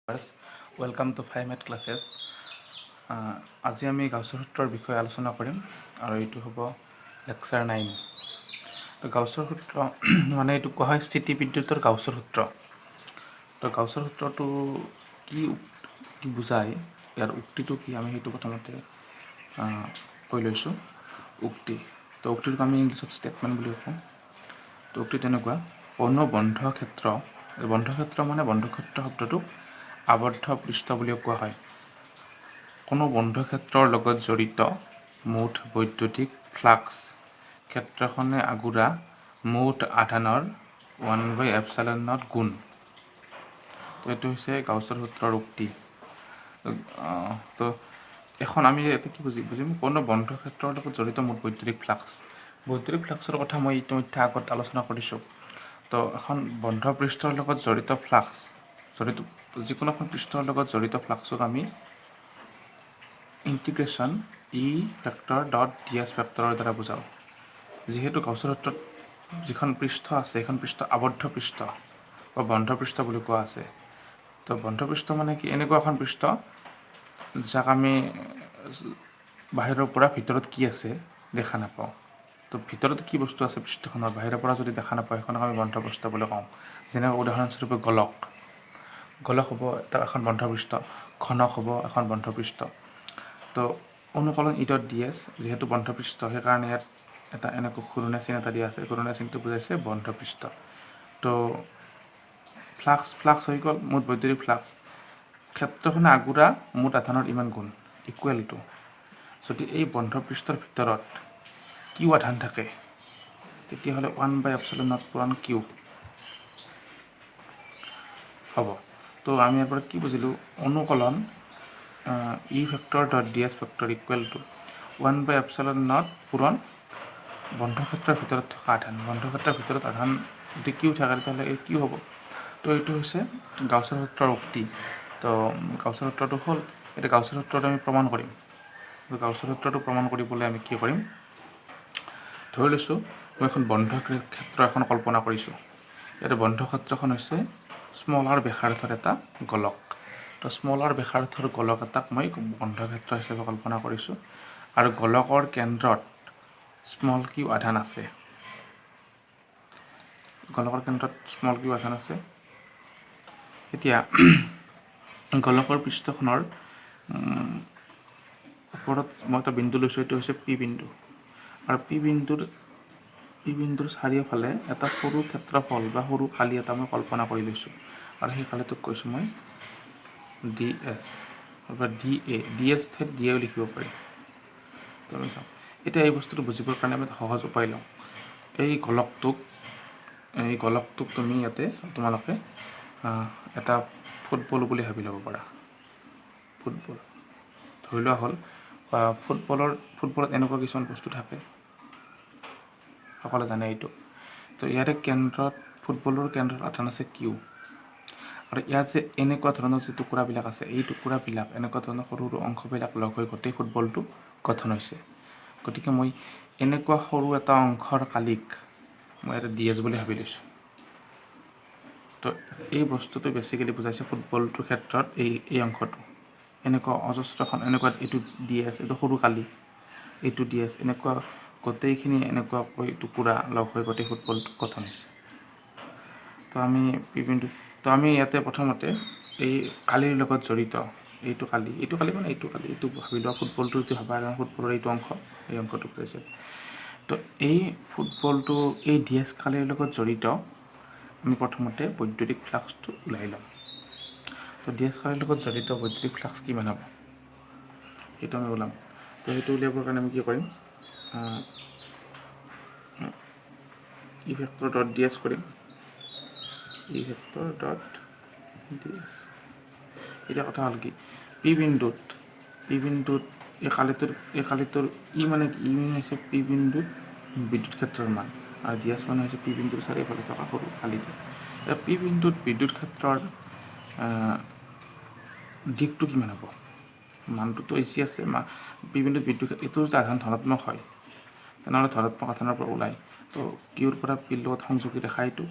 Welcome to 5 math classes. আজি আমি গাউছৰ সূত্ৰৰ বিষয়ে আলোচনা কৰিম আৰু এইটো হ'ব লেকচাৰ 9। তো গাউছৰ সূত্ৰ মানে এইটো কোৱা হয় স্থিতি বিদ্যুতৰ গাউছৰ সূত্ৰ। তো গাউছৰ সূত্ৰটো কি বুজায়, ইয়াৰ উক্তিটো কি, আমি সেইটো প্ৰথমতে কৈ লৈছোঁ। উক্তি, তো উক্তিটোক আমি ইংলিছত ষ্টেটমেণ্ট বুলি কওঁ। তো উক্তি তেনেকুৱা: কোনো বন্ধক্ষেত্ৰ মানে বন্ধক্ষেত্ৰ শব্দটোক আবদ্ধ পৃষ্ঠ বুলিও কোৱা হয়। কোনো বন্ধক্ষেত্ৰৰ লগত জড়িত মুঠ বৈদ্যুতিক ফ্লাক্স ক্ষেত্ৰখনে আগুৰা মুঠ আধানৰ 1/ε0 গুণ। তো এইটো হৈছে গাউছৰ সূত্ৰৰ উক্তি। তো এখন আমি ইয়াতে কি বুজিম, কোনো বন্ধক্ষেত্ৰৰ লগত জড়িত মুঠ বৈদ্যুতিক ফ্লাক্সৰ কথা মই ইতিমধ্যে আগত আলোচনা কৰিছোঁ। তো এখন বন্ধ পৃষ্ঠৰ লগত জড়িত ফ্লাক্স, যিকোনো এখন পৃষ্ঠৰ লগত জড়িত ফ্লাক্সক আমি ইণ্টিগ্ৰেশ্যন ই ভেক্টৰ ডট ds ভেক্টৰৰ দ্বাৰা বুজাওঁ। যিহেতু গাউছৰ সূত্ৰত যিখন পৃষ্ঠ আছে সেইখন পৃষ্ঠ আবদ্ধ পৃষ্ঠ বা বন্ধ পৃষ্ঠ বুলি কোৱা আছে। তো বন্ধ পৃষ্ঠ মানে কি, এনেকুৱা এখন পৃষ্ঠ যাক আমি বাহিৰৰ পৰা ভিতৰত কি আছে দেখা নাপাওঁ। তো ভিতৰত কি বস্তু আছে পৃষ্ঠখনৰ বাহিৰৰ পৰা যদি দেখা নাপাওঁ, সেইখনক আমি বন্ধ পৃষ্ঠ বুলি কওঁ। যেনেকৈ উদাহৰণস্বৰূপে গোলক হ'ব এখন বন্ধ পৃষ্ঠ, ঘনক হ'ব এখন বন্ধ পৃষ্ঠ। তো অনুকলন ই ডট ds যিহেতু বন্ধ পৃষ্ঠ, সেইকাৰণে ইয়াত এটা এনেকৈ ঘূৰণীয়া চিন এটা দিয়া আছে। ঘূৰণীয়া চিনটো বুজাইছে বন্ধ পৃষ্ঠ। তো ফ্লাক্স হৈ গ'ল মুঠ বৈদ্যুতিক ফ্লাক্স, ক্ষেত্ৰখনে আগুৰা মুঠ আধানৰ ইমান গুণ ইকুৱেল টু, যদি এই বন্ধ পৃষ্ঠৰ ভিতৰত কিউ আধান থাকে তেতিয়াহ'লে 1/ε0 পূৰণ কিউ হ'ব। তো আমি ইয়াৰ পৰা কি বুজিলোঁ, অনুকলন ই vector dot ds vector equal to 1/ε0 পূৰণ বন্ধক্ষেত্ৰৰ ভিতৰত থকা আধান। বন্ধক্ষেত্ৰৰ ভিতৰত আধান যদি কিউ থাকে তেতিয়াহ'লে এই কিউ হ'ব। তো এইটো হৈছে গাউছৰ সূত্ৰৰ উক্তি। তো গাউছৰ সূত্ৰটো হ'ল, এতিয়া গাউছৰ সূত্ৰটো আমি প্ৰমাণ কৰিম। গাউছৰ সূত্ৰটো প্ৰমাণ কৰিবলৈ আমি কি কৰিম, ধৰি লৈছোঁ মই এখন বন্ধ ক্ষেত্ৰ এখন কল্পনা কৰিছোঁ। ইয়াতে বন্ধ ক্ষেত্ৰখন হৈছে স্মল আৰ ব্যাসাৰ্থৰ এটা গোলক। তো স্মল আৰ ব্যাসাৰ্থৰ গোলক এটাক মই বন্ধ ক্ষেত্ৰ হিচাপে কল্পনা কৰিছোঁ আৰু গোলকৰ কেন্দ্ৰত স্মল কিউ আধান আছে। এতিয়া গোলকৰ পৃষ্ঠখনৰ ওপৰত মই এটা বিন্দু লৈছোঁ, এইটো হৈছে পি বিন্দু। আৰু পি বিন্দুৰ চাৰিওফালে এটা সৰু ক্ষেত্ৰফল বা সৰু খালী এটা মই কল্পনা কৰি লৈছোঁ। আৰু সেই খালীটোক কৈছোঁ মই ds বা ds ঠাইত daও লিখিব পাৰি। এতিয়া এই বস্তুটো বুজিবৰ কাৰণে আমি এটা সহজ উপায় লওঁ। এই গোলকটোক তুমি ইয়াতে তোমালোকে এটা ফুটবল বুলি ভাবি ল'ব পাৰা। ফুটবল ধৰি লোৱা হ'ল, বা ফুটবলত এনেকুৱা কিছুমান বস্তু থাকে, সকলোৱে জানে এইটো। তো ইয়াৰে ফুটবলৰ কেন্দ্ৰত আধান আছে কিউ। আৰু ইয়াত যে এনেকুৱা ধৰণৰ যে টুকুৰাবিলাক আছে, এই টুকুৰাবিলাক এনেকুৱা ধৰণৰ সৰু সৰু অংশবিলাক লগ হৈ গোটেই ফুটবলটো গঠন হৈছে। গতিকে মই এনেকুৱা সৰু এটা অংশৰ কালিক মই ইয়াতে ds বুলি ভাবি লৈছোঁ। তো এই বস্তুটো বেছিকেলি বুজাইছে ফুটবলটোৰ ক্ষেত্ৰত এই অংশটো। এনেকুৱা অজস্ৰখন, এনেকুৱা এইটো ds, এইটো সৰু কালি, এইটো ds, এনেকুৱা গোটেইখিনি এনেকুৱাকৈ টুকুৰা লগ হৈ গোটেই ফুটবলটো গঠন হৈছে। তো আমি ইয়াতে প্ৰথমতে এই কালিৰ লগত জড়িত এইটো কালি মানে এইটো ভাবি লোৱা ফুটবলটো যদি ভাবা ফুটবলৰ এইটো অংশ, এই অংশটো বুজাইছে। তো এই ফুটবলটো এই ds কালিৰ লগত জড়িত আমি প্ৰথমতে বৈদ্যুতিক ফ্লাক্সটো ওলাই ল'ম। তো ds কালিৰ লগত জড়িত বৈদ্যুতিক ফ্লাক্স কিমান হ'ব সেইটো আমি ওলাম। তো সেইটো উলিয়াবৰ কাৰণে আমি কি কৰিম, ই ভেক্টৰ ডট ds কৰিম। এতিয়া কথা হ'ল কি, পি বিন্দুত এই কালিটোৰ ই মানে কি, ই হৈছে পি বিন্দুত বিদ্যুৎ ক্ষেত্ৰৰ মান, আৰু ds মানে হৈছে পি বিন্দুৰ চাৰিওফালে থকা সৰু খালীটো। এতিয়া পি বিন্দুত বিদ্যুৎ ক্ষেত্ৰৰ দিশটো কিমান হ'ব, মানটোতো ইজি আছে। পি বিন্দুত বিদ্যুৎ এইটো যদি আধান ধনাত্মক হয় তেনেহ'লে ধনাত্মক আধানৰ পৰা ওলায়। তো কিউৰ পৰা পিৰ লগত সংযোগী ৰেখা এইটো।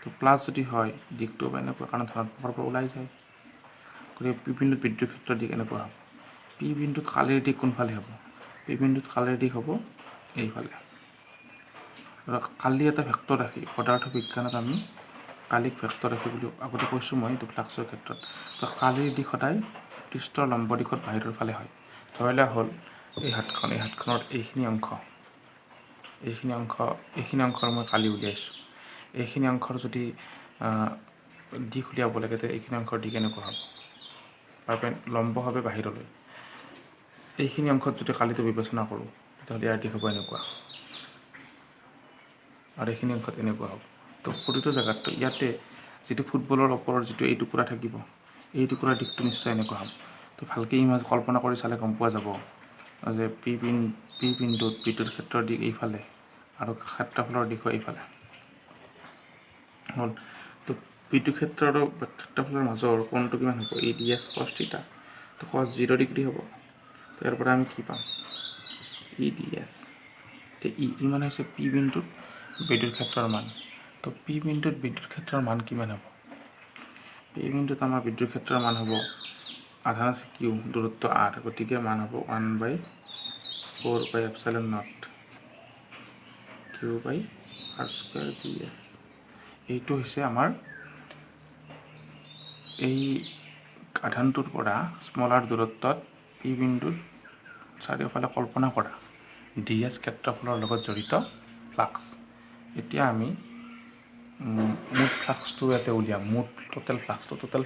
তো প্লাছ যদি হয় দিশটো এনেকুৱা, কাৰণ ধনাত্মকৰ পৰা ওলাই যায়। গতিকে পি বিন্দুত বিদ্যুৎ ক্ষেত্ৰৰ দিশ এনেকুৱা হ'ব। পি বিন্দুত কালিৰ দিশ কোনফালে হ'ব? পি বিন্দুত কালিৰ দিশ হ'ব এইফালে। কালি এটা ভেক্টৰ ৰাশি, পদাৰ্থ বিজ্ঞানত আমি কালিক ভেক্টৰ ৰাশি বুলি আগতে কৈছোঁ মই এইটো ফ্লাক্সৰ ক্ষেত্ৰত। তো কালিৰ দিশ সদায় পৃষ্ঠৰ লম্ব দিশত বাহিৰৰ ফালে হয়। ধৰি লোৱা হ'ল এই হাতখনৰ এইখিনি অংশৰ মই কালি উলিয়াইছোঁ। এইখিনি অংশৰ যদি দিশ উলিয়াব লাগে তেতিয়া এইখিনি অংশৰ দিশ এনেকুৱা হ'ব, লম্বভাৱে বাহিৰলৈ। এইখিনি অংশত যদি কালিটো বিবেচনা কৰোঁ তেতিয়াহ'লে ইয়াৰ দিশ হ'ব এনেকুৱা, আৰু এইখিনি অংশত এনেকুৱা হ'ব। তো প্ৰতিটো জেগাত ইয়াতে যিটো ফুটবলৰ ওপৰৰ যিটো এই টুকুৰা থাকিব, এই টুকুৰাৰ দিশটো নিশ্চয় এনেকুৱা হ'ব। তো ভালকৈ কল্পনা কৰি চালে গম পোৱা যাব যে পি বিন্দুত বিদ্যুৎ ক্ষেত্ৰৰ দিশ এইফালে আৰু ক্ষেত্ৰফলৰ দিশো এইফালে হ'ল। তো বিদ্যুৎ ক্ষেত্ৰ আৰু ক্ষেত্ৰফলৰ মাজৰ কোণটো কিমান হ'ব? ADS cos θ। তো cos 0 ডিগ্ৰী হ'ব। তো ইয়াৰ পৰা আমি কি পাম? EDS। তো ই মানে হৈছে পি বিন্দুত বিদ্যুৎ ক্ষেত্ৰৰ মান। তো পি বিন্দুত বিদ্যুৎ ক্ষেত্ৰৰ মান কিমান হ'ব? পি বিন্দুত আমাৰ বিদ্যুৎ ক্ষেত্ৰৰ মান হ'ব আধান আছে কিউ, দূৰত্ব r, গতিকে মান হ'ব 1/4πε0 Q/r² ds। এইটো হৈছে আমাৰ এই আধানটোৰ পৰা স্মলাৰ দূৰত্বত পি বিন্দুৰ চাৰিওফালে কল্পনা কৰা ds ক্ষেত্ৰফলৰ লগত জড়িত ফ্লাক্স। এতিয়া আমি মুঠ ফ্লাক্সটো ইয়াতে উলিয়াম। টোটেল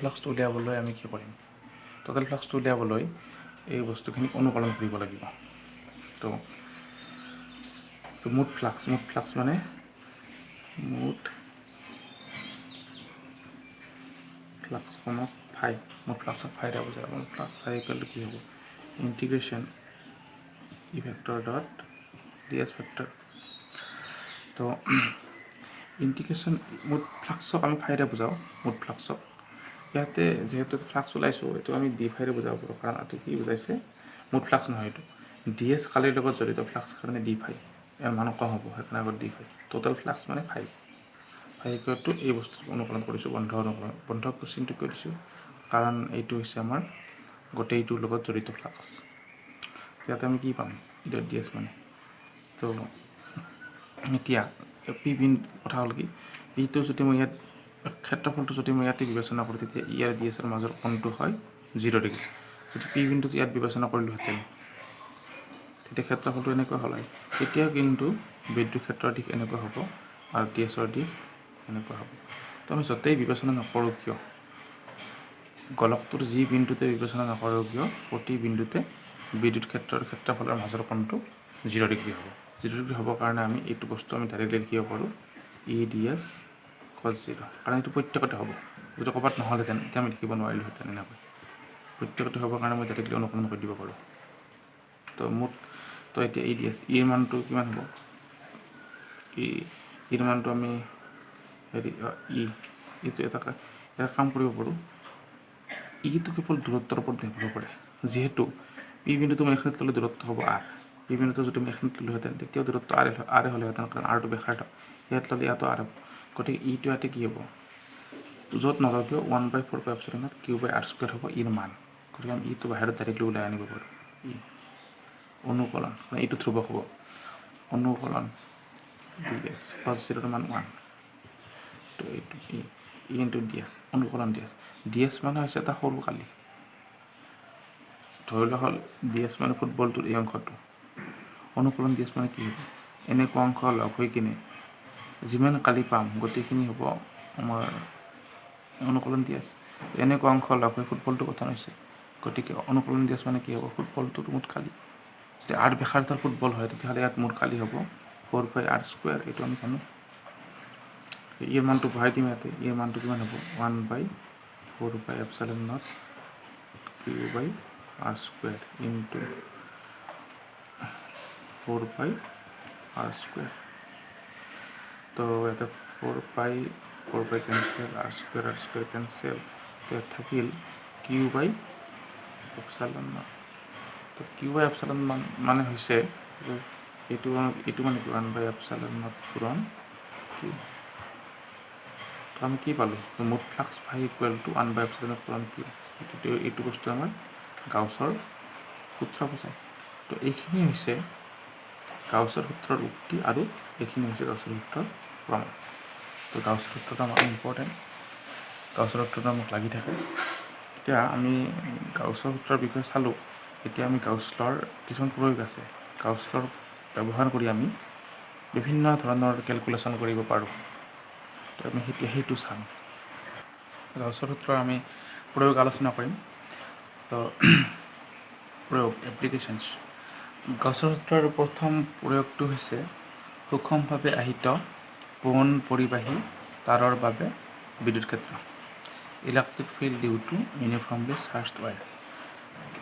ফ্লাক্সটো উলিয়াবলৈ আমি কি কৰিম? টোটেল ফ্লাক্সটো উলিয়াবলৈ এই বস্তুখিনি অনুকলন কৰিব লাগিব। তো মুঠ ফ্লাক্স মানে মুঠ ফ্লাক্সখনক ফাই, মুঠ ফ্লাক্সক ফাইৰে বুজায়। মুঠ ফ্লাক্স ফাই ইকুৱেল টু কি হ'ব? ইণ্টিগ্ৰেশ্যন ই ভেক্টৰ ডট ds ভেক্টৰ। তো ইণ্টিগ্ৰেশ্যন মুঠ ফ্লাক্সক আমি ফাইৰে বুজাওঁ। মুঠ ফ্লাক্সক ইয়াতে যিহেতু ফ্লাক্স ওলাইছোঁ এইটো আমি ডি ফাইৰে বুজাব পাৰোঁ, কাৰণ এইটো কি বুজাইছে? মুঠ ফ্লাক্স নহয়, এইটো ds কালিৰ লগত জড়িত ফ্লাক্স কাৰণে ডি ফাই, ইয়াৰ মান কম হ'ব, সেইকাৰণে আগত ডি ফাই। টোটেল ফ্লাক্স মানে ফাই ইকুৱেল টু এই বস্তু অনুকলন কৰিছোঁ, বন্ধ চিনটো কিয় দিছোঁ? কাৰণ এইটো হৈছে আমাৰ গোটেইটোৰ লগত জড়িত ফ্লাক্স। ইয়াতে আমি কি পাম? ds মানে। তো এতিয়া পি কথা হ'ল কি, পিটো যদি মই ইয়াত ক্ষেত্ৰফলটো যদি মই ইয়াতে বিবেচনা কৰোঁ তেতিয়া ইয়াৰ dsৰ মাজৰ কোণটো হয় 0 ডিগ্ৰী। যদি পি বিন্দুটো ইয়াত বিবেচনা কৰিলোহেঁতেন তেতিয়া ক্ষেত্ৰফলটো এনেকুৱা হ'ল। তেতিয়া কিন্তু বিদ্যুৎ ক্ষেত্ৰৰ দিশ এনেকুৱা হ'ব আৰু dsৰ দিশ এনেকুৱা হ'ব। তো আমি য'তেই বিবেচনা নকৰোঁ কিয়, গোলকটোৰ যি বিন্দুতে বিবেচনা নকৰোঁ কিয়, প্ৰতি বিন্দুতে বিদ্যুৎ ক্ষেত্ৰফলৰ মাজৰ কোণটো 0 ডিগ্ৰী হ'ব। 0 ডিগ্ৰী হ'বৰ কাৰণে আমি এইটো বস্তু আমি ডাইৰেক্টলি লিখিব পাৰোঁ EDS cos 0, কাৰণ এইটো প্ৰত্যেকতে হ'ব। যদি ক'ৰবাত নহ'লহেঁতেন তেতিয়া আমি লিখিব নোৱাৰিলোহেঁতেন এনেকৈ। প্ৰত্যেকতে হ'বৰ কাৰণে মই ডাইৰেক্টলি অনুকলন কৰি দিব পাৰোঁ। তো এতিয়া EDS ইৰ মানটো কিমান হ'ব? ইৰ মানটো আমি এইটো এটা কাম কৰিব পাৰোঁ। ইটো কেৱল দূৰত্বৰ ওপৰত নিৰ্ভৰ কৰে। যিহেতু পি বিন্দুটো মই এইখিনিত ল'লে দূৰত্ব হ'ব r, পি বিন্দুটো যদি মই এইখিনিত ল'লোহেঁতেন তেতিয়াও দূৰত্ব r হ'লেহেঁতেন, কাৰণ rটো বেখাৰ ইয়াত ল'লে ইয়াতো r হ'ব। গতিকে ইটো ইয়াতে কি হ'ব? য'ত নল'লেও 1/4πε0 Q/r² হ'ব ইৰ মান। গতিকে আমি ইটো বাহিৰত ডাইৰেক্টলি ওলাই আনিব পাৰোঁ। অনুকলন মানে এইটো ধ্ৰুৱক হ'ব। অনুকলন ds cos 0ৰ মান 1। তো এইটো ই ইনটু ds, অনুকলন ds মানে হৈছে এটা সৰু কালি। ধৰি লোৱা হ'ল ds মানে ফুটবলটোৰ এই অংশটো। অনুকলন ds মানে কি হ'ব? এনেকুৱা অংশ লগ হৈ কিনে যিমান কালি পাম গোটেইখিনি হ'ব আমাৰ অনুকলন ds। এনেকুৱা অংশ লগ হৈ ফুটবলটো গঠন হৈছে, গতিকে অনুকলন ds মানে কি হ'ব? ফুটবলটোৰ মুঠ কালি। যদি r বেখাৰতাৰ ফুটবল হয় তেতিয়াহ'লে ইয়াত মুঠ কালি হ'ব 4πr²। এইটো আমি জানো। ইৰ মানটো বহাই দিম ইয়াতে। ইৰ মানটো কিমান হ'ব? 1/4πε0 Q/r² ইনটু 4πr²। তো ইয়াতে 4π কেঞ্চেল, r² কেঞ্চেল, তো ইয়াত থাকিল Q/ε0। তো Q/ε0 মানে হৈছে এইটো মানে কি? 1/ε0 পূৰণ Q। তো আমি কি পালোঁ? মুঠ ফ্লাক্স ফাই ইকুৱেল টু 1/ε0 পূৰণ Q। এইটো বস্তু আমাৰ গাউছৰ সূত্ৰ বুজায়। তো এইখিনি হৈছে গাউছৰ সূত্ৰৰ উক্তি আৰু এইখিনি হৈছে গাউছৰ সূত্ৰৰ প্ৰমাণ। তো গাউছৰ সূত্ৰটো আমাৰ ইম্পৰ্টেণ্ট, গাউছৰ সূত্ৰটো আমাক লাগি থাকে। এতিয়া আমি গাউছৰ সূত্ৰৰ বিষয়ে চালোঁ। এতিয়া আমি গাউছ লৰ কিছুমান প্ৰয়োগ আছে। গাউছ লৰ ব্যৱহাৰ কৰি আমি বিভিন্ন ধৰণৰ কেলকুলেশ্যন কৰিব পাৰোঁ। তো আমি সেইটো চাম। গাউছৰ সূত্ৰৰ আমি প্ৰয়োগ আলোচনা কৰিম। তো প্ৰয়োগ এপ্লিকেশ্যনছ। গাউছৰ সূত্ৰৰ প্ৰথম প্ৰয়োগটো হৈছে সুষমভাৱে আহিত পোন পৰিবাহী তাৰৰ বাবে বিদ্যুৎ ক্ষেত্ৰ। Electric field due to uniformly charged wire.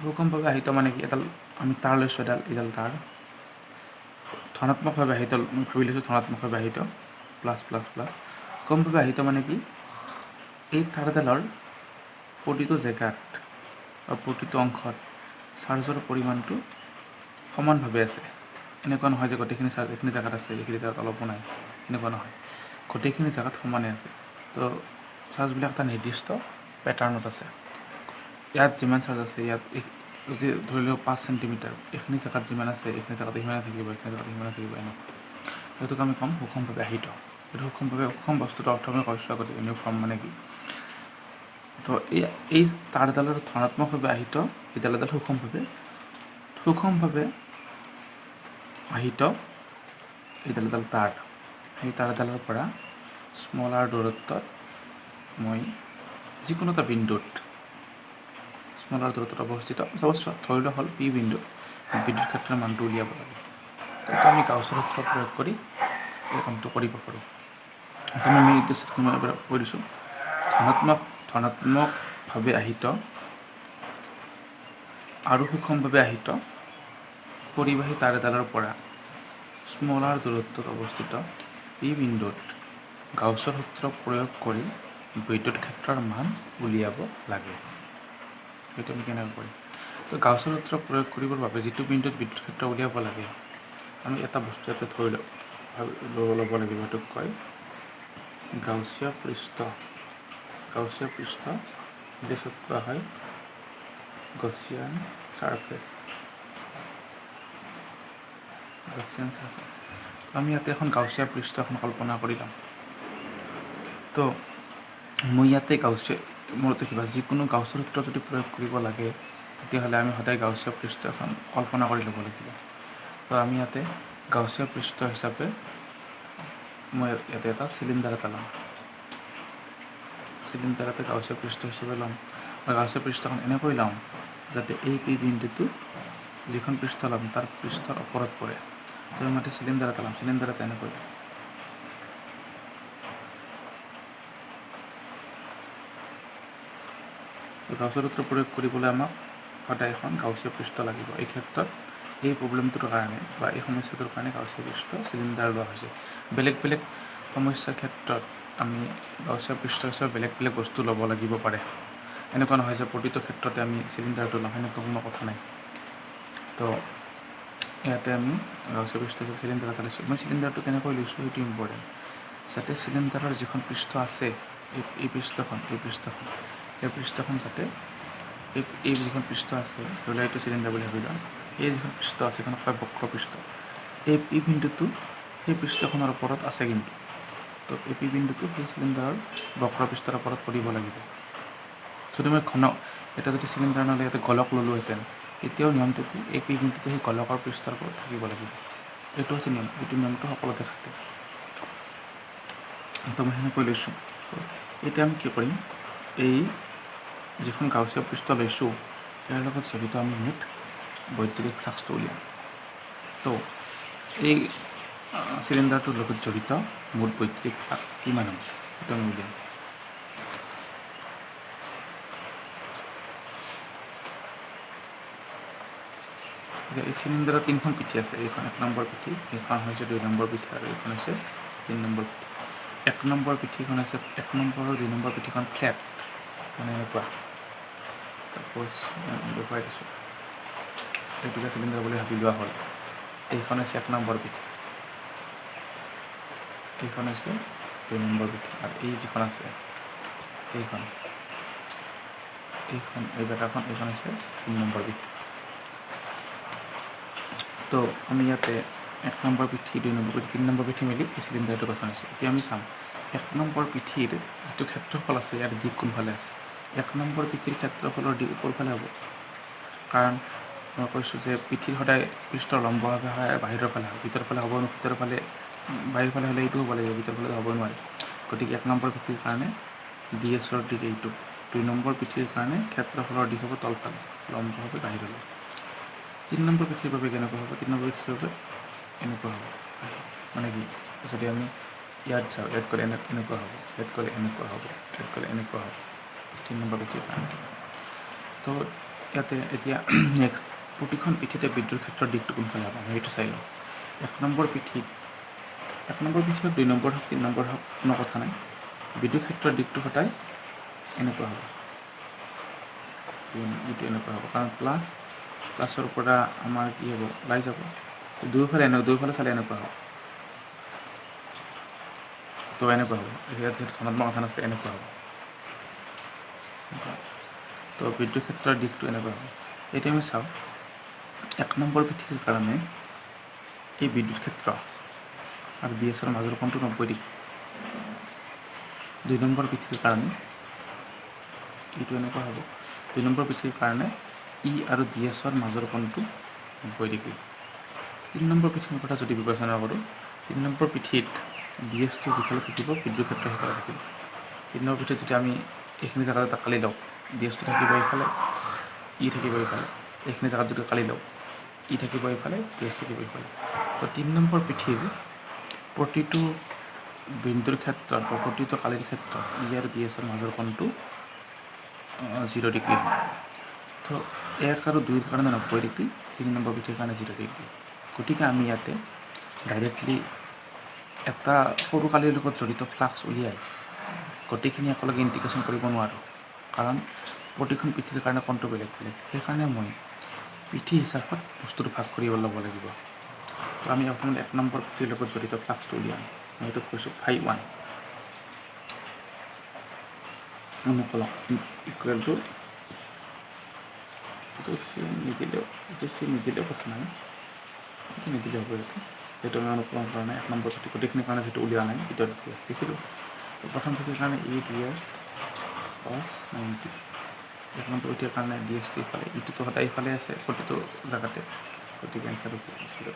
সুষমভাৱে আহিত মানে কি, এডাল আমি তাঁৰ লৈছোঁ, এডাল তাঁৰ ধনাত্মকভাৱে আহিত, মই ভাবি লৈছোঁ ধনাত্মকভাৱে আহিত, প্লাছ প্লাছ প্লাছ। সুষমভাৱে আহিত মানে কি, এই তাঁৰডালৰ প্ৰতিটো জেগাত বা প্ৰতিটো অংশত চাৰ্জৰ পৰিমাণটো সমানভাৱে আছে। এনেকুৱা নহয় যে গোটেইখিনি চাৰ্জ এইখিনি জেগাত আছে, এইখিনি জেগাত অলপো নাই, এনেকুৱা নহয়, গোটেইখিনি জেগাত সমানে আছে। তো চাৰ্জবিলাক এটা নিৰ্দিষ্ট পেটাৰ্ণত আছে। ইয়াত যিমান চাৰ্জ আছে, ইয়াত যদি ধৰি লওক 5 চেণ্টিমিটাৰ, এইখিনি জেগাত যিমান আছে এইখিনি জেগাত সিমানে থাকিব, এইখিনি জেগাত সিমানে থাকিব, এনেকুৱা। তো সেইটোক আমি ক'ম সুষমভাৱে আহিত। এইটো সুষম বস্তুটো অৰ্থ আমি কৈছোঁ আগতে, ইউনিফৰ্ম মানে কি। তো এই তাঁৰডালৰ ধনাত্মকভাৱে আহিত এইডাল সুষমভাৱে আহিত এইডাল তাঁৰ। সেই তাঁৰডালৰ পৰা স্মল আৰ দূৰত্বত মই যিকোনো এটা বিন্দুত স্মল আৰ দূৰত্বত অৱস্থিত ধৰি লোৱা হ'ল পি বিন্দুত বিদ্যুৎ ক্ষেত্ৰৰ মানটো উলিয়াব লাগে। তো আমি গাউছৰ সূত্ৰ প্ৰয়োগ কৰি এই কামটো কৰিব পাৰোঁ। আমি এইটো কৈ দিছোঁ, ধনাত্মকভাৱে আহিত আৰু সুষমভাৱে আহিত পৰিবাহী তাঁৰ এডালৰ পৰা স্মল আৰ দূৰত্বত অৱস্থিত পি বিন্দুত গাউছৰ সূত্ৰ প্ৰয়োগ কৰি বিদ্যুৎ ক্ষেত্ৰৰ মান উলিয়াব লাগে। সেইটো আমি কেনেকৈ কৰিম? তো গাউছৰ সূত্ৰ প্ৰয়োগ কৰিবৰ বাবে যিটো বিন্দুত বিদ্যুৎ ক্ষেত্ৰ উলিয়াব লাগে, আমি এটা বস্তু ইয়াতে ধৰি ল'ব লাগিব। সেইটোক কয় গাউছীয় পৃষ্ঠ। গাউছীয় পৃষ্ঠ ইংলিছত কোৱা হয় গছিয়ান ছাৰফেচ। তো আমি ইয়াতে এখন গাউছীয় পৃষ্ঠ এখন কল্পনা কৰি ল'ম। তো মই ইয়াতে মূলতে কিবা যিকোনো গাউছৰ সূত্ৰ যদি প্ৰয়োগ কৰিব লাগে, তেতিয়াহ'লে আমি সদায় গাউছীয় পৃষ্ঠ এখন কল্পনা কৰি ল'ব লাগিব। তো আমি ইয়াতে গাউছীয় পৃষ্ঠ হিচাপে মই ইয়াতে এটা চিলিণ্ডাৰ এটা ল'ম। চিলিণ্ডাৰ এটা গাউছীয় পৃষ্ঠ হিচাপে ল'ম। মই গাউছীয় পৃষ্ঠখন এনেকৈ ল'ম যাতে এই পি বিন্দুটো যিখন পৃষ্ঠ ল'ম তাৰ পৃষ্ঠৰ ওপৰত পৰে। তো মই ইয়াতে চিলিণ্ডাৰ এটা ল'ম। চিলিণ্ডাৰ এটা এনেকৈ গাউছৰ সূত্ৰ প্ৰয়োগ কৰিবলৈ আমাক সদায় এখন গাউছীয় পৃষ্ঠ লাগিব। এই ক্ষেত্ৰত এই প্ৰব্লেমটোৰ কাৰণে বা এই সমস্যাটোৰ কাৰণে গাউছীয় পৃষ্ঠ চিলিণ্ডাৰ লোৱা হৈছে। বেলেগ বেলেগ সমস্যাৰ ক্ষেত্ৰত আমি গাউছীয় পৃষ্ঠ হিচাপে বেলেগ বেলেগ বস্তু ল'ব লাগিব পাৰে। এনেকুৱা নহয় যে প্ৰতিটো ক্ষেত্ৰতে আমি চিলিণ্ডাৰটো ল'ম, সেনেকুৱা কোনো কথা নাই। তো ইয়াতে আমি গাউছীয় পৃষ্ঠ হিচাপে চিলিণ্ডাৰ এটা লৈছোঁ। মই চিলিণ্ডাৰটো কেনেকৈ লৈছোঁ সেইটো ইম্পৰ্টেণ্ট। যাতে চিলিণ্ডাৰৰ যিখন পৃষ্ঠ আছে, এই পৃষ্ঠখন যাতে এই যিখন পৃষ্ঠ আছে, ধৰি লওক এইটো চিলিণ্ডাৰ বুলি ভাবি লওঁ, এই যিখন পৃষ্ঠ আছে সেইখন কয় বক্ৰ পৃষ্ঠ। এই পি বিন্দুটো সেই পৃষ্ঠখনৰ ওপৰত আছে কিন্তু। তো এই পি বিন্দুটো সেই চিলিণ্ডাৰৰ বক্ৰ পৃষ্ঠৰ ওপৰত পৰিব লাগিব। যদি মই এটা যদি চিলিণ্ডাৰ নহ'লে ইয়াতে গোলক ল'লোহেঁতেন, এতিয়াও নিয়মটো কি, এই পি বিন্দুটো সেই গোলকৰ পৃষ্ঠৰ ওপৰত থাকিব লাগিব। এইটো হৈছে নিয়ম। এইটো নিয়মটো সকলোতে থাকে। তো মই সেনেকৈ লৈছোঁ। এতিয়া আমি কি কৰিম, এই যিখন গাউছীয় পৃষ্ঠ লৈছোঁ ইয়াৰ লগত জড়িত আমি মুঠ বৈদ্যুতিক ফ্লাক্সটো উলিয়াম। তো এই চিলিণ্ডাৰটোৰ লগত জড়িত মুঠ বৈদ্যুতিক ফ্লাক্স কিমান হ'ব সেইটো আমি উলিয়াম। এই চিলিণ্ডাৰৰ 3খন পিঠি আছে। এইখন 1 নম্বৰ পিঠি, এইখন হৈছে 2 নম্বৰ পিঠি আৰু এইখন হৈছে 3 নম্বৰ পিঠি। 1 নম্বৰ পিঠিখন আছে, 1 নম্বৰ আৰু 2 নম্বৰ পিঠিখন ফ্লেট, মানে এনেকুৱা। চাপ'জ দেখুৱাই দিছোঁ, এইটোকে চিলিণ্ডাৰ বুলি ভাবি লোৱা হ'ল। এইখন হৈছে 1 নম্বৰ পিঠি, এইখন হৈছে 2 নম্বৰ পিঠি, আৰু এই যিখন আছে এইখন এই বেকাখন এইখন হৈছে 3 নম্বৰ পিঠি। তো আমি ইয়াতে 1 নম্বৰ পিঠি 2 নম্বৰ পিঠি 3 নম্বৰ পিঠি মিলি এই চিলিণ্ডাৰটো গঠন হৈছে। এতিয়া আমি চাম 1 নম্বৰ পিঠিৰ যিটো ক্ষেত্ৰফল আছে ইয়াৰ দিশ কোনফালে আছে। 1 নম্বৰ পিঠিৰ ক্ষেত্ৰফলৰ দিশ ওপৰফালে হ'ব, কাৰণ মই কৈছোঁ যে পিঠিৰ সদায় পৃষ্ঠৰ লম্বভাৱে হয় আৰু বাহিৰৰ ফালে হয়, ভিতৰৰ ফালে হ'ব নোৱাৰে, ভিতৰৰ ফালে বাহিৰৰ ফালে হ'লে এইটো হ'ব লাগিব, ভিতৰৰ ফালে হ'ব নোৱাৰে। গতিকে 1 নম্বৰ পিঠিৰ কাৰণে DS-ৰ দিশ এইটো, 2 নম্বৰ পিঠিৰ কাৰণে ক্ষেত্ৰফলৰ দিশ হ'ব তলফালে, লম্বভাৱে বাহিৰলৈ। 3 নম্বৰ পিঠিৰ বাবে কেনেকুৱা হ'ব, 3 নম্বৰ পিঠিৰ বাবে এনেকুৱা হ'ব, মানে কি যদি আমি ইয়াত যাওঁ, ইয়াত গ'লে এনেকুৱা হ'ব, ইয়াত গ'লে এনেকুৱা হ'ব, ইয়াত গ'লে এনেকুৱা হ'ব 3 নম্বৰ পিঠিৰ কাৰণে। তো ইয়াতে এতিয়া নেক্সট প্ৰতিখন পিঠিতে বিদ্যুৎ ক্ষেত্ৰৰ দিশটো কোনফালে হ'ব আমি সেইটো চাই লওঁ। 1 নম্বৰ পিঠিত 1 নম্বৰ পিঠি হওক 2 নম্বৰ হওক 3 নম্বৰ হওক কোনো কথা নাই, বিদ্যুৎ ক্ষেত্ৰৰ দিশটো সদায় এনেকুৱা হ'ব, এইটো এনেকুৱা হ'ব, কাৰণ প্লাছৰ পৰা আমাৰ কি হ'ব ওলাই যাব, দুয়োফালে চালে এনেকুৱা হ'ব। তো এনেকুৱা হ'ব, ইয়াত যিহেতু ধনাত্মক আধান আছে এনেকুৱা হ'ব। তো বিদ্যুৎ ক্ষেত্ৰৰ দিশটো এনেকুৱা হ'ব। এতিয়া আমি চাওঁ 1 নম্বৰ পিঠিৰ কাৰণে এই বিদ্যুৎ ক্ষেত্ৰ আৰু DS-ৰ মাজৰ কোণটো 90 ডিগ্ৰী। 2 নম্বৰ পিঠিৰ কাৰণে এইটো এনেকুৱা হ'ব, 2 নম্বৰ পিঠিৰ কাৰণে E আৰু DS-ৰ মাজৰ কোণটো 90 ডিগ্ৰী। 3 নম্বৰ পিঠিৰ কথা যদি বিবেচনা কৰোঁ, 3 নম্বৰ পিঠিত DS-টো যিফালে থাকিব বিদ্যুৎ ক্ষেত্ৰ সেইফালে থাকিব। 3 নম্বৰ পিঠিত যদি আমি এইখিনি জেগাত এটা কালি লওঁ, DS-টো থাকিব এইফালে, E থাকিব এইফালে, এইখিনি জেগাত যদি কালি লওঁ, E থাকিব এইফালে, DS থাকিব এইফালে। তো 3 নম্বৰ পিঠিৰ প্ৰতিটো বিন্দুৰ ক্ষেত্ৰত বা প্ৰতিটো কালিৰ ক্ষেত্ৰত E আৰু DS-ৰ মাজৰ কোণটো 0 ডিগ্ৰী হয়। তো 1 আৰু 2ৰ কাৰণে 90 ডিগ্ৰী, 3 নম্বৰ পিঠিৰ কাৰণে 0 ডিগ্ৰী। গতিকে আমি ইয়াতে ডাইৰেক্টলি এটা সৰু কালিৰ লগত জড়িত ফ্লাক্স উলিয়াই গোটেইখিনি একেলগে ইণ্টিগ্ৰেশ্যন কৰিব নোৱাৰোঁ, কাৰণ প্ৰতিখন পিঠিৰ কাৰণে কোণটো বেলেগ বেলেগ। সেইকাৰণে মই পিঠি হিচাপত বস্তুটো ভাগ কৰি ল'ব লাগিব। তো আমি প্ৰথমতে 1 নম্বৰ পিঠিৰ লগত জড়িত ফ্লাক্সটো উলিয়াম। মই এইটোক কৈছোঁ φ1 অনুকলন ইকুৱেল টু নিদিলেও কথা নাই, এইটো নিদিলে হ'ব, যিহেতু আমি অনুকলন কৰা নাই 1 নম্বৰ পিঠি গোটেইখিনিৰ কাৰণে যিটো উলিওৱা নাই ভিতৰত DS লিখিলোঁ। প্ৰথম পিঠিৰ কাৰণে EDS cos 90, 1 নম্বৰ পিঠিৰ কাৰণে DS-টো ইফালে, ইটোতো সদায় ইফালে আছে প্ৰতিটো জেগাতে, গতিকে এনচাৰটো 0,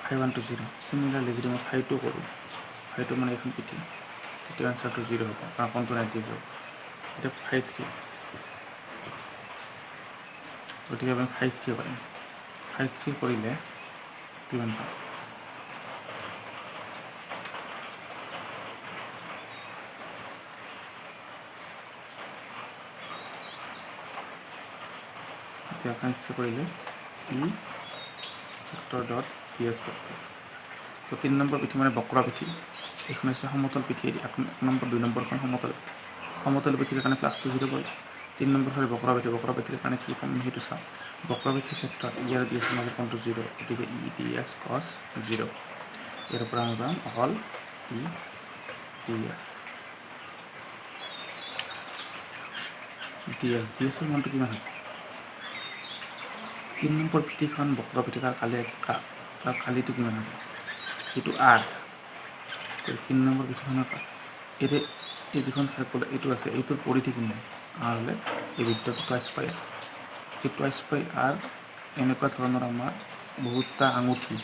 φ1 টো 0। চিমিলাৰলি যদি মই φ2 কৰোঁ, φ2 মানে এইখন পিঠি, তেতিয়া এনচাৰটো 0 হ'ব, কাৰণ কোণটো 90 হ'ব। এতিয়া φ3, গতিকে আমি φ3 কৰিম, φ3 কৰিলে কিমান পাম, এতিয়া আকাংক্ষা কৰিলে E vector dot DS vector. তো 3 নম্বৰ পিঠি মানে বক্ৰ পিঠি, এইখন হৈছে সমতল পিঠি, 1 নম্বৰ 2 নম্বৰখন সমতল পিঠিৰ কাৰণে ফ্লাক্সটো 0 গ'ল। 3 নম্বৰ হ'ল বক্ৰ পিঠিৰ কাৰণে কি পাম সেইটো চাওঁ। বক্ৰ পিঠিৰ ক্ষেত্ৰত E আৰু DS-ৰ মাজৰ কোণটো 0, গতিকে EDS cos 0, ইয়াৰ পৰা আমি পাম অকল DS-ৰ মানটো কিমান হ'ব, 3 নম্বৰ পিঠিখন বক্ৰ পিঠি তাৰ কালিটো কিমান হ'ব, সেইটো R। 3 নম্বৰ পিঠিখনৰ এই যিখন চাৰ্কল এইটো আছে, এইটোৰ পৰিধি কিমান R হ'লে এই বৃত্তটো টুৱাইচ পাই R, এই টুৱাইচ পাই R এনেকুৱা ধৰণৰ আমাৰ বহুতটা আঙুঠি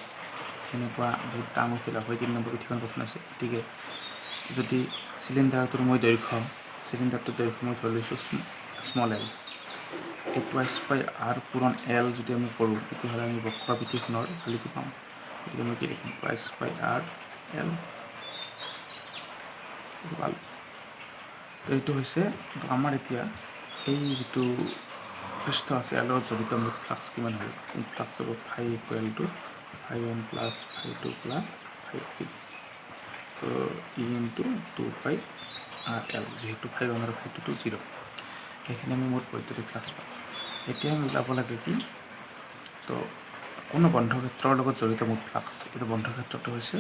লাভ হয় 3 নম্বৰ পিঠিখন গঠন হৈছে। গতিকে যদি চিলিণ্ডাৰটোৰ মই ধৰি লৈছোঁ স্মল l, এই টুৱাইচ পাই R পূৰণ L যদি আমি কৰোঁ, তেতিয়াহ'লে আমি বক্ৰ পিঠিখনৰ কালিটো পাম। গতিকে মই কি লিখিম, টুৱাইচ পাই R L পালোঁ। তো এইটো হৈছে আমাৰ এতিয়া এই যিটো পৃষ্ঠ আছে ইয়াৰ লগত জড়িত মুঠ ফ্লাক্স কিমান হ'ব, ফ্লাক্স হ'ব φ ইকুৱেল টু φ1 প্লাছ φ2 প্লাছ φ3, তো E ইনটু 2πRL, যিহেতু φ1 আৰু φ2 0, সেইখিনি আমি মুঠ বৈদ্যুতিক ফ্লাক্স পাম। এতিয়া আমি ওলাব লাগে কি, তো কোনো বন্ধ ক্ষেত্ৰৰ লগত জড়িত মুঠ ফ্লাক্স, এইটো বন্ধ ক্ষেত্ৰটো হৈছে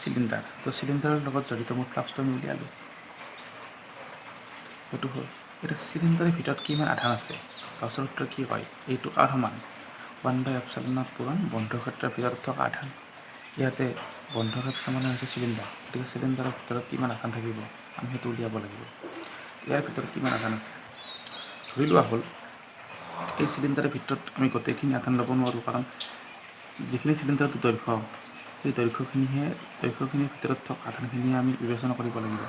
চিলিণ্ডাৰ। তো চিলিণ্ডাৰৰ লগত জড়িত মুঠ ফ্লাক্সটো আমি উলিয়ালোঁ, সেইটো হ'ল এতিয়া চিলিণ্ডাৰৰ ভিতৰত কিমান আধান আছে গাউছৰ সূত্ৰত কি কয় এইটো R সমান 1/ε0 পূৰণ বন্ধৰ ক্ষেত্ৰৰ ভিতৰত থকা আধান ইয়াতে বন্ধৰ ক্ষেত্ৰ মানে হৈছে চিলিণ্ডাৰ গতিকে চিলিণ্ডাৰৰ ভিতৰত কিমান আধান থাকিব আমি সেইটো উলিয়াব লাগিব ইয়াৰ ভিতৰত কিমান আধান আছে ধৰি লোৱা হ'ল এই চিলিণ্ডাৰৰ ভিতৰত আমি গোটেইখিনি আধান ল'ব নোৱাৰোঁ কাৰণ যিখিনি চিলিণ্ডাৰটো দৈৰ্ঘ্য সেই দৈৰ্ঘ্যখিনিৰ ভিতৰত থকা আধানখিনি আমি বিবেচনা কৰিব লাগিব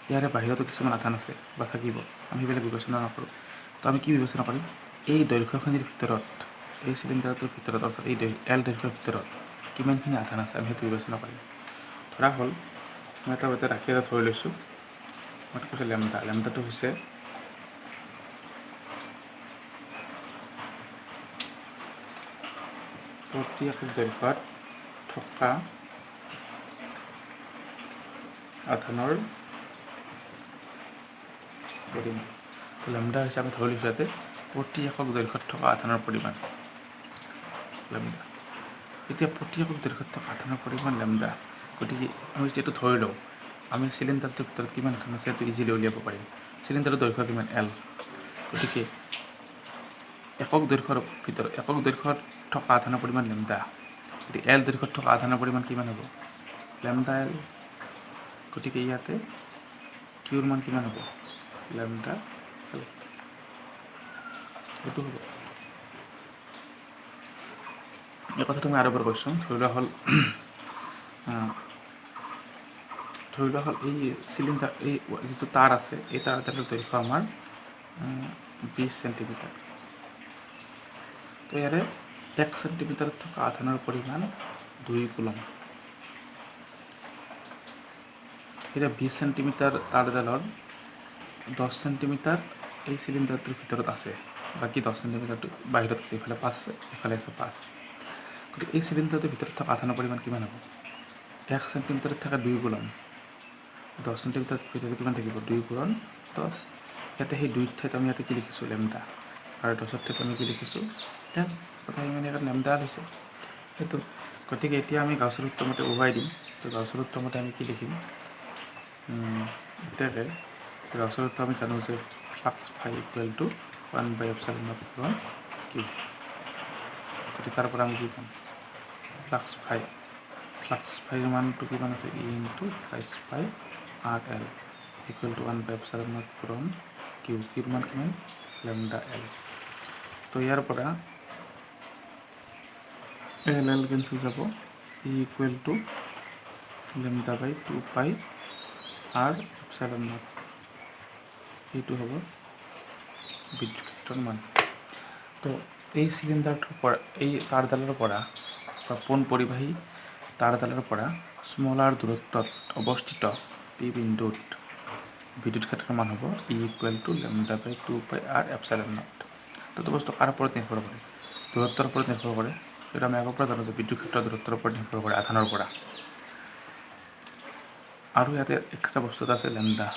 ইয়াৰে বাহিৰতো কিছুমান আধান আছে বা থাকিব আমি সেইবিলাক বিবেচনা নকৰোঁ তো আমি কি বিবেচনা কৰিম এই দৈৰ্ঘ্যখিনিৰ ভিতৰত এই চিলিণ্ডাৰটোৰ ভিতৰত অৰ্থাৎ এই L দৈৰ্ঘ্যৰ ভিতৰত কিমানখিনি আধান আছে আমি সেইটো বিবেচনা কৰিম ধৰা হ'ল মই এটা ৰাশি এটা ধৰি লৈছোঁ মই কৈছোঁ লেমডাটো হৈছে প্ৰতি একক দৈৰ্ঘ্যত থকা আধানৰ পৰিমাণ লেমডা হিচাপে ধৰি লৈছোঁ ইয়াতে প্ৰতি একক দৈৰ্ঘ্যত থকা আধানৰ পৰিমাণ লেমডা এতিয়া প্ৰতি একক দৈৰ্ঘ্যত থকা আধানৰ পৰিমাণ লেমডা গতিকে আমি যিটো ধৰি লওঁ আমি চিলিণ্ডাৰটোৰ ভিতৰত কিমান আধান আছে সেইটো ইজিলি উলিয়াব পাৰিম চিলিণ্ডাৰৰ দৈৰ্ঘ্য কিমান L গতিকে একক দৈৰ্ঘ্যত থকা আধানৰ পৰিমাণ লেমডা গতিকে L দৈৰ্ঘ্যত থকা আধানৰ পৰিমাণ কিমান হ'ব লেমডা L গতিকে ইয়াতে কিউৰ মান কিমান হ'ব লেমডা L এইটো হ'ব এই কথাটো মই আৰু এবাৰ কৈছোঁ ধৰি লোৱা হ'ল এই চিলিণ্ডাৰ এই যিটো তাঁৰ আছে এই তাঁৰডালৰ দৈৰ্ঘ্য আমাৰ 20 সেণ্টিমিটাৰ তো ইয়াৰে 1 সেণ্টিমিটাৰত থকা আধানৰ পৰিমাণ 2 কুলম এতিয়া 20 সেণ্টিমিটাৰ তাঁৰডালৰ 10 সেণ্টিমিটাৰ এই চিলিণ্ডাৰটোৰ ভিতৰত আছে বাকী 10 সেণ্টিমিটাৰটো বাহিৰত আছে এইফালে 5 আছে এইফালে আছে 5 গতিকে এই চিলিণ্ডাৰটোৰ ভিতৰত থকা আধানৰ পৰিমাণ কিমান হ'ব 1 সেণ্টিমিটাৰত থকা 2 কুলম 10 সেণ্টিমিটাৰ ভিতৰত কিমান থাকিব 2 পূৰণ 10 ইয়াতে সেই 2 ঠাইত আমি ইয়াতে কি লিখিছোঁ লেমডা আৰু 10 ঠাইত আমি কি লিখিছোঁ L কথা ইমান ইয়াত লেমডা হৈছে সেইটো গতিকে এতিয়া আমি গাউছৰ সূত্ৰ মতে উভয়াই দিম তো গাউছৰ সূত্ৰ মতে আমি কি লিখিম এতিয়াকে গাউছৰ সূত্ৰ আমি জানো যে ফ্লাক্স ফাই ইকুৱেল টু 1/ε0 পূৰণ কিউ গতিকে তাৰ পৰা আমি কি পাম ফ্লাক্স ফাইৰ মানটো কিমান আছে E into flux phi RL equal to 1/ε0 পূৰণ কিউৰ মান কিমান লেমডা L তো ইয়াৰ পৰা L কেঞ্চেল যাব E ইকুৱেল টু লেমডা বাই 2 পাই R/ε0 এইটো হ'ব বিদ্যুৎ ক্ষেত্ৰৰ মান তো এই চিলিণ্ডাৰটোৰ পৰা এই তাঁৰডালৰ পৰা বা পোন পৰিবাহী তাঁৰডালৰ পৰা স্মলাৰ দূৰত্বত অৱস্থিত P বিন্দুত বিদ্যুৎ ক্ষেত্ৰৰ মান হ'ব E ইকুৱেল টু লেমডা বাই 2 পাই R/ε0 তো বস্তু কাৰ ওপৰত নিৰ্ভৰ কৰে দূৰত্বৰ ওপৰত নিৰ্ভৰ কৰে সেইটো আমি আগৰ পৰা জানো যে বিদ্যুৎ ক্ষেত্ৰৰ দূৰত্বৰ ওপৰত নিৰ্ভৰ কৰে আধানৰ পৰা আৰু ইয়াতে এক্সট্ৰা বস্তু এটা আছে লেমডা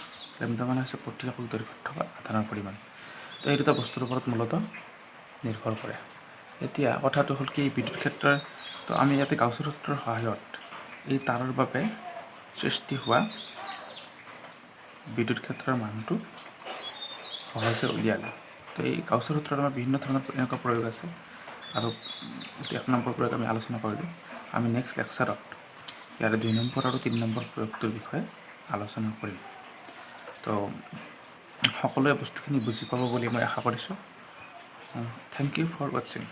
মানে হৈছে প্ৰতি একক দৈৰ্ঘ্যত থকা আধানৰ পৰিমাণ তো এই দুটা বস্তুৰ ওপৰত মূলতঃ নিৰ্ভৰ কৰে এতিয়া কথাটো হ'ল কি বিদ্যুৎ ক্ষেত্ৰৰ তো আমি ইয়াতে গাউছৰ সূত্ৰৰ সহায়ত এই তাঁৰৰ বাবে সৃষ্টি হোৱা বিদ্যুৎ ক্ষেত্ৰৰ মানটো সহজে উলিয়ালোঁ তো এই গাউছৰ সূত্ৰত আমাৰ বিভিন্ন ধৰণৰ এনেকুৱা প্ৰয়োগ আছে আৰু 1 নম্বৰ প্ৰয়োগ আমি আলোচনা কৰিলোঁ আমি নেক্সট লেকচাৰত ইয়াৰে 2 নম্বৰ আৰু 3 নম্বৰ প্ৰয়োগটোৰ বিষয়ে আলোচনা কৰিম তো সকলোৱে বস্তুখিনি বুজি পাব বুলি মই আশা কৰিছোঁ থেংক ইউ ফৰ ৱাচিং